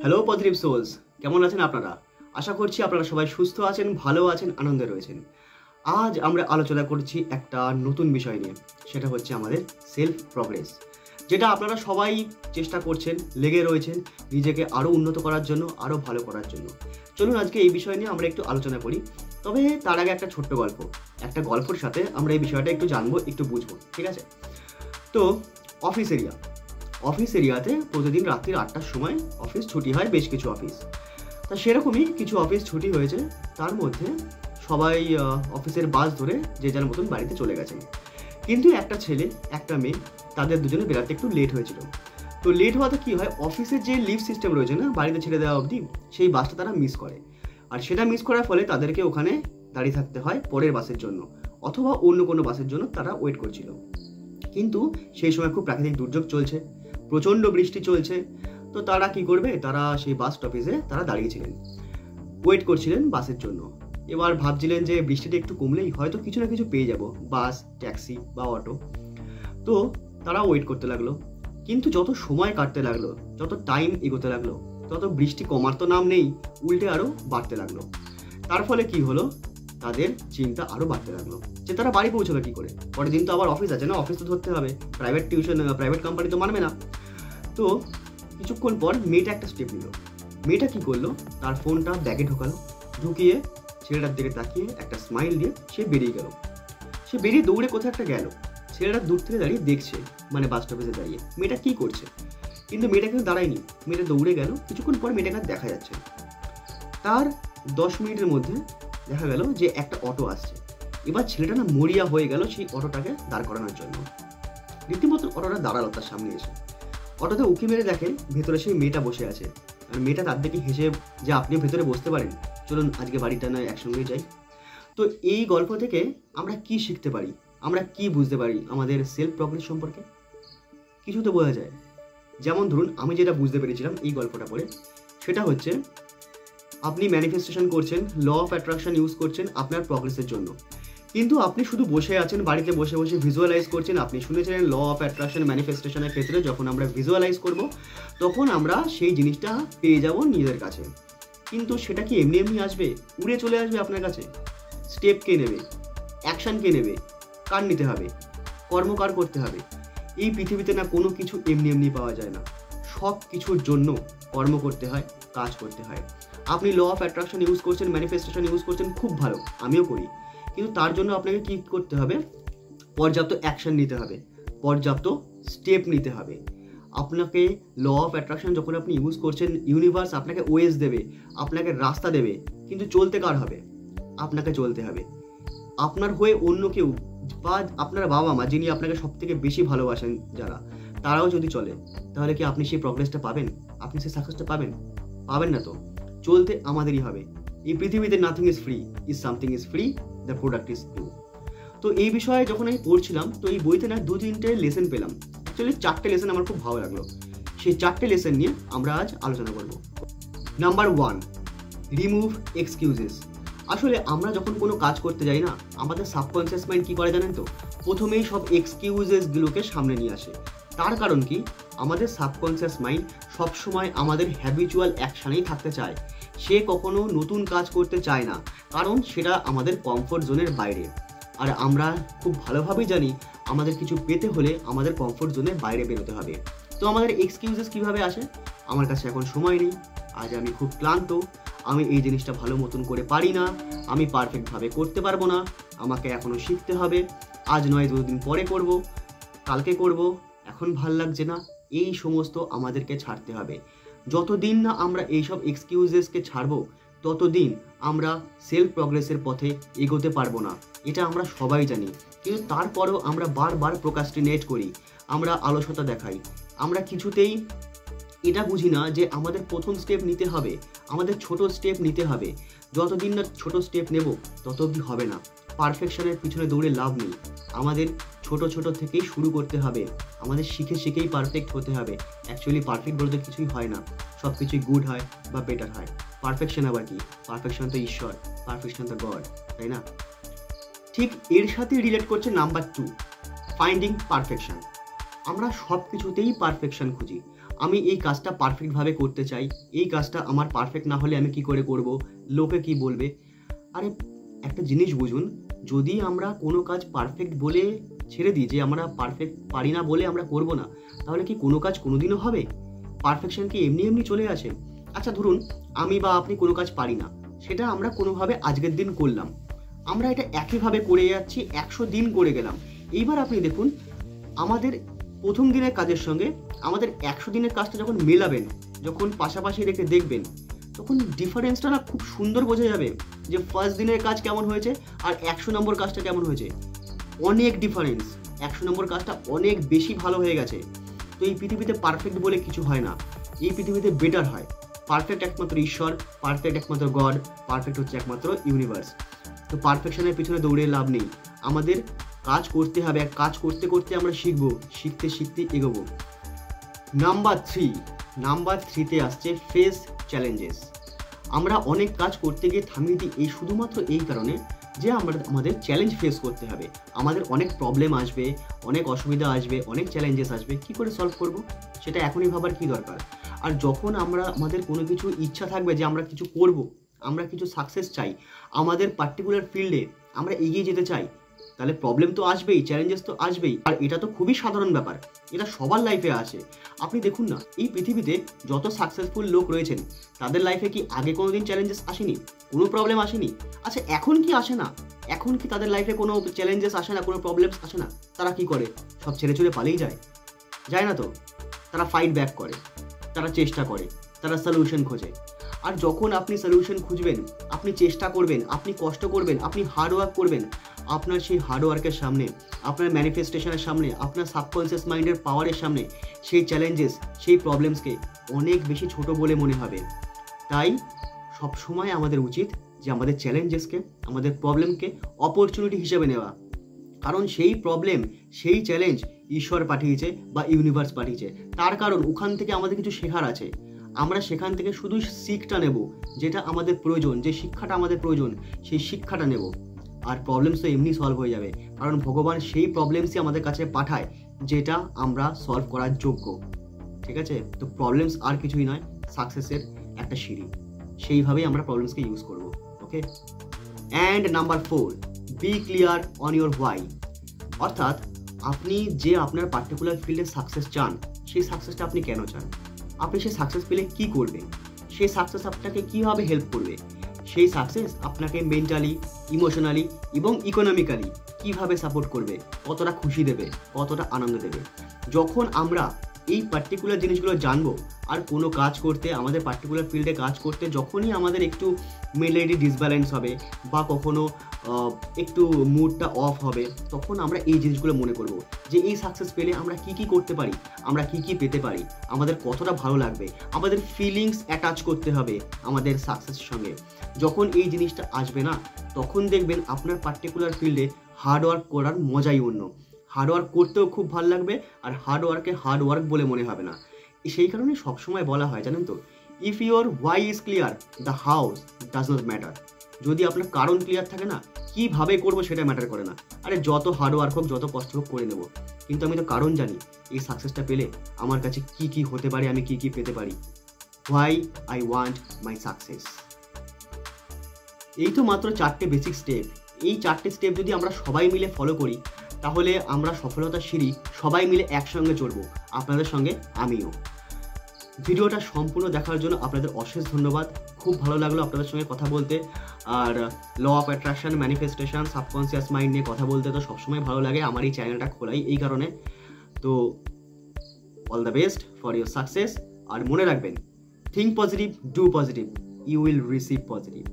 Hello positive sols, কেমন আছেন আপনারা? আশা করছি আপনারা সবাই সুস্থ আছেন, ভালো আছেন, আনন্দে রয়েছেন। আজ আমরা আলোচনা করছি একটা নতুন বিষয় নিয়ে, সেটা হচ্ছে আমাদের সেলফ প্রগ্রেস, যেটা আপনারা সবাই চেষ্টা করছেন, লেগে রয়েছেন নিজেকে আরও উন্নত করার জন্য, আরও ভালো করার জন্য। চলুন আজকে এই বিষয় নিয়ে আমরা একটু আলোচনা করি। তবে তার আগে একটা ছোট্ট গল্প, একটা গল্পের সাথে আমরা এই বিষয়টা একটু জানবো, একটু বুঝবো, ঠিক আছে? তো অফিস এরিয়াতে প্রতিদিন রাত্রি 8টার সময় অফিস ছুটি হয়, বেশ কিছু অফিস। তা সেরকমই কিছু অফিস ছুটি হয়েছে, তার মধ্যে সবাই অফিসের বাস ধরে যে যার মতন বাড়িতে চলে গেছেন। কিন্তু একটা ছেলে একটা মেয়ে, তাদের দুজনে বেরাতে একটু লেট হয়েছিল। তো লেট হওয়াতে কী হয়, অফিসের যে লিভ সিস্টেম রয়েছে না, বাড়িতে ছেড়ে দেওয়া অবধি, সেই বাসটা তারা মিস করে। আর সেটা মিস করার ফলে তাদেরকে ওখানে দাঁড়িয়ে থাকতে হয় পরের বাসের জন্য, অথবা অন্য কোনো বাসের জন্য তারা ওয়েট করছিল। কিন্তু সেই সময় খুব প্রাকৃতিক দুর্যোগ চলছে, প্রচণ্ড বৃষ্টি চলছে। তো তারা কি করবে, তারা সেই বাস স্টপেজে তারা দাঁড়িয়েছিলেন, ওয়েট করছিলেন বাসের জন্য। এবার ভাবছিলেন যে বৃষ্টিটা একটু কমলেই হয়তো কিছু না কিছু পেয়ে যাব, বাস, ট্যাক্সি বা অটো। তো তারা ওয়েট করতে লাগলো। কিন্তু যত সময় কাটতে লাগলো, যত টাইম এগোতে লাগলো, তত বৃষ্টি কমার তো নাম নেই, উল্টে আরও বাড়তে লাগলো। তার ফলে কি হলো, তাদের চিন্তা আরও বাড়তে লাগলো যে তারা বাড়ি পৌঁছবে কী করে, পরের দিন তো আবার অফিস আছে না, অফিস তো ধরতে হবে, প্রাইভেট কোম্পানি তো মানবে না। তো কিছুক্ষণ পর মেয়েটা একটা স্টেপ নিল। মেয়েটা কী করলো, তার ফোনটা ব্যাগে ঢোকালো, ঢুকিয়ে ছেলেটার দিকে তাকিয়ে একটা স্মাইল দিয়ে সে বেরিয়ে গেল। সে বেরিয়ে দৌড়ে কোথাও একটা গেল। ছেলেটা দূর থেকে দাঁড়িয়ে দেখছে, মানে বাস স্টপেজে দাঁড়িয়ে মেয়েটা কী করছে। কিন্তু মেয়েটা কিন্তু দাঁড়ায়নি, মেয়েটা দৌড়ে গেল। কিছুক্ষণ পর মেয়েটাকে দেখা যাচ্ছে। তার 10 মিনিটের মধ্যে দেখা গেল যে একটা অটো আসছে। এবার ছেলেটা না মরিয়া হয়ে গেল সেই অটোটাকে দাঁড় করানোর জন্য। রীতিমতো অটোটা দাঁড়ালো তার সামনে এসে। অটোতে উঁকি মেরে দেখে ভেতরে সেই মেয়েটা বসে আছে। আর মেয়েটা তার দিকে হেসে যে আপনিও ভেতরে বসতে পারেন, চলুন আজকে বাড়িটা নয় একসঙ্গে যাই। তো এই গল্প থেকে আমরা কি শিখতে পারি, আমরা কি বুঝতে পারি আমাদের সেলফ প্রগ্রেস সম্পর্কে? কিছু তো বোঝা যায়। যেমন ধরুন, আমি যেটা বুঝতে পেরেছিলাম এই গল্পটা পড়ে, সেটা হচ্ছে আপনি ম্যানিফেস্টেশন করছেন, ল অফ অ্যাট্রাকশন ইউজ করছেন আপনার প্রগ্রেসের জন্য। কিন্তু আপনি শুধু বসে আছেন, বাড়িতে বসে বসে ভিজুয়ালাইজ করছেন। আপনি শুনেছিলেন ল অফ অ্যাট্রাকশন ম্যানিফেস্টেশনের ক্ষেত্রে যখন আমরা ভিজুয়ালাইজ করব, তখন আমরা সেই জিনিসটা পেয়ে যাব নিজের কাছে। কিন্তু সেটা কি এমনি এমনি আসবে, উড়ে চলে আসবে আপনার কাছে? স্টেপ কে নেবে, অ্যাকশন কে নেবে, কার নিতে হবে, কর্ম কার করতে হবে? এই পৃথিবীতে না কোনো কিছু এমনি এমনি পাওয়া যায় না। সব কিছুর জন্য কর্ম করতে হয়, কাজ করতে হয়। আপনি ল অফ অ্যাট্রাকশন ইউজ করছেন, ম্যানিফেস্টেশন ইউজ করছেন, খুব ভালো, আমিও করি। কিন্তু তার জন্য আপনাকে কী করতে হবে, পর্যাপ্ত অ্যাকশন নিতে হবে, পর্যাপ্ত স্টেপ নিতে হবে। আপনাকে ল অফ অ্যাট্রাকশন যখন আপনি ইউজ করছেন, ইউনিভার্স আপনাকে ওয়েজ দেবে, আপনাকে রাস্তা দেবে। কিন্তু চলতে কার হবে? আপনাকে চলতে হবে। আপনার হয়ে অন্য কেউ বা আপনার বাবা মা, যিনি আপনাকে সব থেকে বেশি ভালোবাসেন যারা, তারাও যদি চলে, তাহলে কি আপনি সেই প্রগ্রেসটা পাবেন? আপনি সেই সাকসেসটা পাবেন? পাবেন না তো। চলতে আমাদেরই হবে। এই পৃথিবীতে nothing is free, is something is free, the product is you. তো এই বিষয়ে যখন আমি পড়ছিলাম, তো এই বইতে না 2-3টে লেসন পেলাম। অ্যাকচুয়ালি 4টে লেসন আমার খুব ভালো লাগলো। সেই 4টে লেসন নিয়ে আমরা আজ আলোচনা করব। Number 1, remove excuses. আসলে আমরা যখন কোনো কাজ করতে যাই না, আমাদের সাবকনসিয়াস মাইন্ড কী করে জানেন তো, প্রথমেই সব এক্সকিউজেসগুলোকে সামনে নিয়ে আসে। তার কারণ কি, আমাদের সাবকনসিয়াস মাইন্ড সবসময় আমাদের হ্যাবিচুয়াল অ্যাকশানেই থাকতে চায়। সে কখনো নতুন কাজ করতে চায় না, কারণ সেটা আমাদের কমফোর্ট জোনের বাইরে। আর আমরা খুব ভালোভাবেই জানি, আমাদের কিছু পেতে হলে আমাদের কমফোর্ট জোনের বাইরে বেরোতে হবে। তো আমাদের এক্সকিউজেস কীভাবে আসে? আমার কাছে এখন সময় নেই, আজ আমি খুব ক্লান্ত, আমি এই জিনিসটা ভালো মতন করে পারি না, আমি পারফেক্টভাবে করতে পারবো না, আমাকে এখনও শিখতে হবে, আজ নয় 2 দিন পরে করব, কালকে করব, এখন ভাল লাগছে না। এই সমস্ত আমাদেরকে ছাড়তে হবে। যতদিন না আমরা এইসব এক্সকিউজেসকে ছাড়বো, ততদিন আমরা সেলফ প্রগ্রেসের পথে এগোতে পারবো না। এটা আমরা সবাই জানি। কিন্তু তারপরেও আমরা বারবার প্রোক্রাস্টিনেট করি, আমরা অলসতা দেখাই, আমরা কিছুতেই এটা বুঝি না যে আমাদের প্রথম স্টেপ নিতে হবে, আমাদের ছোট স্টেপ নিতে হবে। যতদিন না ছোট স্টেপ নেব, তত অবধি হবে না। পারফেকশনের পিছনে দৌড়ে লাভ নেই। আমাদের ছোট ছোট থেকেই শুরু করতে হবে, আমাদের শিখে শিখেই পারফেক্ট হতে হবে। অ্যাকচুয়ালি পারফেক্ট বলতে কিছুই হয় না, সব কিছুই গুড হয় বা বেটার হয়। পারফেকশন আবার কি? পারফেকশন তো ঈশ্বর, পারফেকশন তো গড, তাই না? ঠিক এর সাথে রিলেট করছে নাম্বার 2, ফাইন্ডিং পারফেকশন। আমরা সব কিছুতেই পারফেকশন খুঁজি, আমি এই কাজটা পারফেক্টভাবে করতে চাই, এই কাজটা আমার পারফেক্ট না হলে আমি কি করে করব, লোকে কি বলবে। আরে একটা জিনিস বুঝুন, যদি আমরা কোনো কাজ পারফেক্ট বলে ছেড়ে দিই, যে আমরা পারফেক্ট পারি না বলে আমরা করব না, তাহলে কি কোনো কাজ কোনোদিনও হবে? পারফেকশন কি এমনি এমনি চলে আসে? আচ্ছা ধরুন আমি বা আপনি কোনো কাজ পারি না, সেটা আমরা কোনোভাবে আজকের দিন করলাম, আমরা এটা একইভাবে করে যাচ্ছি, 100 দিন করে গেলাম। এইবার আপনি দেখুন আমাদের প্রথম দিনের কাজের সঙ্গে আমাদের 100 দিনের কাজটা যখন মেলাবেন, যখন পাশাপাশি রেখে দেখবেন, তখন ডিফারেন্সটা না খুব সুন্দর বোঝা যাবে যে ফার্স্ট দিনের কাজ কেমন হয়েছে আর 100 নম্বর কাজটা কেমন হয়েছে। অনেক ডিফারেন্স, 100 নম্বর কাজটা অনেক বেশি ভালো হয়ে গেছে। তো এই পৃথিবীতে পারফেক্ট বলে কিছু হয় না, এই পৃথিবীতে বেটার হয়। পারফেক্ট একমাত্র ঈশ্বর, পারফেক্ট একমাত্র গড, পারফেক্ট হচ্ছে একমাত্র ইউনিভার্স। তো পারফেকশনের পিছনে দৌড়ে লাভ নেই, আমাদের কাজ করতে হবে, আর কাজ করতে করতে আমরা শিখবো, শিখতে শিখতে এগোবো। নাম্বার 3তে আসছে ফেস চ্যালেঞ্জেস। আমরা অনেক কাজ করতে গিয়ে থামিয়ে দিই এই শুধুমাত্র এই কারণে যে আমাদের চ্যালেঞ্জ ফেস করতে হবে, আমাদের অনেক প্রবলেম আসবে, অনেক অসুবিধা আসবে, অনেক চ্যালেঞ্জেস আসবে, কি করে সলভ করব সেটা এখনই ভাবার কি দরকার। আর যখন আমাদের কোনো কিছু ইচ্ছা থাকবে যে আমরা কিছু করব, আমরা কিছু সাকসেস চাই, আমাদের পার্টিকুলার ফিল্ডে আমরা এগিয়ে যেতে চাই, তাহলে প্রবলেম তো আসবেই, চ্যালেঞ্জেস তো আসবেই। আর এটা তো খুবই সাধারণ ব্যাপার, এটা সবার লাইফে আসে। আপনি দেখুন না, এই পৃথিবীতে যত সাকসেসফুল লোক রয়েছেন তাদের লাইফে কি আগে কোনোদিন চ্যালেঞ্জেস আসেনি, কোনো প্রবলেম আসেনি? আচ্ছা এখন কি আসে না? এখন কি তাদের লাইফে কোনো চ্যালেঞ্জেস আসে না, কোনো প্রবলেমস আসে না? তারা কি করে? সব ছেড়ে ছুড়ে পালিয়ে যায়? যায় না তো, তারা ফাইট ব্যাক করে, তারা চেষ্টা করে, তারা সলিউশন খোঁজে। আর যখন আপনি সলিউশন খুঁজবেন, আপনি চেষ্টা করবেন, আপনি কষ্ট করবেন, আপনি হার্ডওয়ার্ক করবেন, আপনার সেই হার্ডওয়ার্কের সামনে, আপনার ম্যানিফেস্টেশনের সামনে, আপনার সাবকনসিয়াস মাইন্ডের পাওয়ারের সামনে সেই চ্যালেঞ্জেস, সেই প্রবলেমসকে অনেক বেশি ছোট বলে মনে হবে। তাই সবসময় আমাদের উচিত যে আমাদের চ্যালেঞ্জেসকে, আমাদের প্রবলেমকে অপরচুনিটি হিসেবে নেওয়া। কারণ সেই প্রবলেম, সেই চ্যালেঞ্জ ঈশ্বর পাঠিয়েছে বা ইউনিভার্স পাঠিয়েছে, তার কারণ ওখান থেকে আমাদের কিছু শেখার আছে। আমরা সেখান থেকে শুধু শিক্ষাটা নেব, যেটা আমাদের প্রয়োজন, যে শিক্ষাটা আমাদের প্রয়োজন সেই শিক্ষাটা নেব। আর প্রবলেমস তো এমনি সলভ হয়ে যাবে, কারণ ভগবান সেই প্রবলেমসই আমাদের কাছে পাঠায় যেটা আমরা সলভ করার যোগ্য। ঠিক আছে? তো প্রবলেমস আর কিছুই নয়, সাকসেসের একটা সিঁড়ি, সেইভাবেই আমরা প্রবলেমসকে ইউজ করব। Okay. And number 4, be clear on your why. অর্থাৎ আপনি যে আপনার পার্টিকুলার ফিল্ডে সাকসেস চান, সেই সাকসেসটা আপনি কেন চান, আপনি সেই সাকসেস পেলে কী করবেন, সেই সাকসেস আপনাকে কীভাবে হেল্প করবে, সেই সাকসেস আপনাকে মেন্টালি, ইমোশনালি এবং ইকোনমিক্যালি কীভাবে সাপোর্ট করবে, কতটা খুশি দেবে, কতটা আনন্দ দেবে। যখন আমরা এই পার্টিকুলার জিনিসগুলো জানবো, আর কোনো কাজ করতে, আমাদের পার্টিকুলার ফিল্ডে কাজ করতে যখনই আমাদের একটু মেন্টালি ডিসব্যালেন্স হবে বা কখনো একটু মুডটা অফ হবে, তখন আমরা এই জিনিসগুলো মনে করব যে এই সাকসেস পেলে আমরা কি কি করতে পারি, আমরা কি কি পেতে পারি, আমাদের কতটা ভালো লাগবে, আমাদের ফিলিংস অ্যাটাচ করতে হবে আমাদের সাকসেসের সঙ্গে। যখন এই জিনিসটা আসবে না, তখন দেখবেন আপনার পার্টিকুলার ফিল্ডে হার্ডওয়ার্ক করার মজাই অন্য। হার্ডওয়ার্ক করতেও খুব ভালো লাগবে, আর হার্ডওয়ার্কে হার্ডওয়ার্ক বলে মনে হবে না। সেই কারণে সবসময় বলা হয়, জানেন তো, if your why is clear, the house does not matter. যদি আপনার কারণ ক্লিয়ার থাকে না, কীভাবে করবো সেটা ম্যাটার করে না। আরে যত হার্ডওয়ার্ক হোক, যত কষ্ট হোক করে নেব, কিন্তু আমি তো কারণ জানি, এই সাকসেসটা পেলে আমার কাছে কি কি হতে পারে, আমি কি কি পেতে পারি। Why I want my success. এই তো মাত্র 4টে বেসিক স্টেপ। এই 4টে স্টেপ যদি আমরা সবাই মিলে ফলো করি, তাহলে আমরা সফলতার সিঁড়ি সবাই মিলে একসঙ্গে চড়বো, আপনাদের সঙ্গে আমিও। ভিডিওটা সম্পূর্ণ দেখার জন্য আপনাদের অশেষ ধন্যবাদ। খুব ভালো লাগলো আপনাদের সঙ্গে কথা বলতে। আর law of attraction, manifestation, subconscious mind নিয়ে কথা বলতে তো সবসময় ভালো লাগে, আমার এই চ্যানেলটা খোলাই এই কারণে। তো all the best for your success. আর মনে রাখবেন, think positive, do positive, you will receive positive.